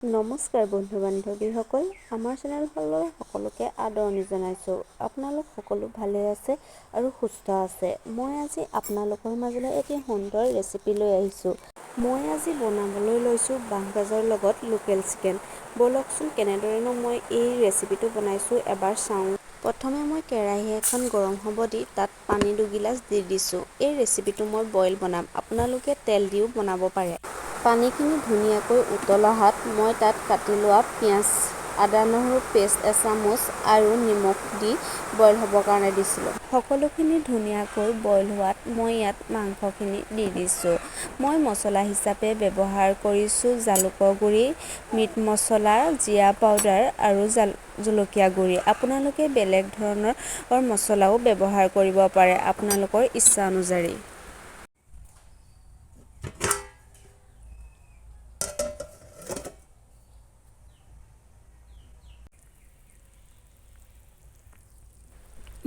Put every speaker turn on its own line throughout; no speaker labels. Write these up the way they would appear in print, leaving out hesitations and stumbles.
নমস্কাৰ বন্ধু বান্ধৱীসকল, আমাৰ চেনেললৈ সকলোকে আদৰণি জনাইছোঁ। আপোনালোক সকলো ভালে আছে আৰু সুস্থ আছে। মই আজি আপোনালোকৰ মাজলৈ এটি সুন্দৰ ৰেচিপি লৈ আহিছোঁ। মই আজি বনাবলৈ লৈছোঁ বাঁহগাজৰ লগত লোকেল চিকেন। বলকচোন কেনেদৰেনো মই এই ৰেচিপিটো বনাইছোঁ এবাৰ চাওঁ। প্ৰথমে মই কেৰাহী এখন গৰম হ'ব দি তাত পানী 2 গিলাচ দি দিছোঁ। এই ৰেচিপিটো মই বইল বনাম, আপোনালোকে তেল দিও বনাব পাৰে। পানীখিনি ধুনীয়াকৈ উতল অহাত মই তাত কাটি লোৱা পিঁয়াজ, আদা নহৰু পেষ্ট এচামুচ আৰু নিমখ দি বইল হ'বৰ কাৰণে দিছিলোঁ। সকলোখিনি ধুনীয়াকৈ বইল হোৱাত মই ইয়াত মাংসখিনি দি দিছোঁ। মই মছলা হিচাপে ব্যৱহাৰ কৰিছোঁ জালুকৰ গুড়ি, মিট মছলা, জিৰা পাউডাৰ আৰু জলকীয়া গুড়ি। আপোনালোকে বেলেগ ধৰণৰ মছলাও ব্যৱহাৰ কৰিব পাৰে আপোনালোকৰ ইচ্ছা অনুযায়ী।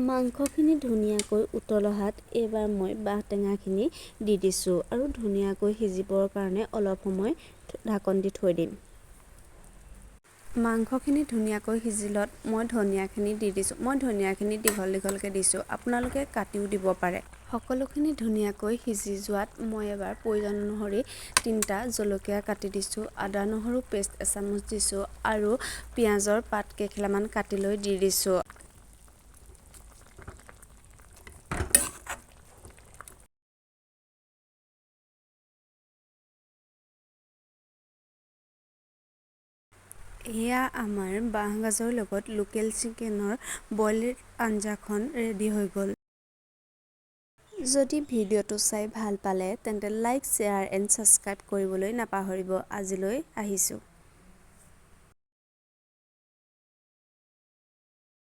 মাংসখিনি ধুনীয়াকৈ উতল অহাত এইবাৰ মই বাঁহ টেঙাখিনি দি দিছোঁ আৰু ধুনীয়াকৈ সিজিবৰ কাৰণে অলপ সময় ঢাকন দি থৈ দিম। মাংসখিনি ধুনীয়াকৈ সিজিলত মই ধনিয়াখিনি দি দিছোঁ। মই ধনিয়াখিনি দীঘল দীঘলকৈ দিছোঁ, আপোনালোকে কাটিও দিব পাৰে। সকলোখিনি ধুনীয়াকৈ সিজি যোৱাত মই এবাৰ প্ৰয়োজন অনুসৰি 3টা জলকীয়া কাটি দিছোঁ, আদা নহৰু পেষ্ট এচামুচ দিছোঁ আৰু পিঁয়াজৰ পাত কেইখিলামান কাটি লৈ দি দিছোঁ। এয়া আমাৰ বাঁহগাজৰ লগত লোকেল চিকেনৰ বইল আঞ্জাখন ৰেডি হৈ গ'ল। যদি ভিডিঅ'টো চাই ভাল পালে তেন্তে লাইক, শ্বেয়াৰ এণ্ড ছাবস্ক্ৰাইব কৰিবলৈ নাপাহৰিব। আজিলৈ আহিছোঁ।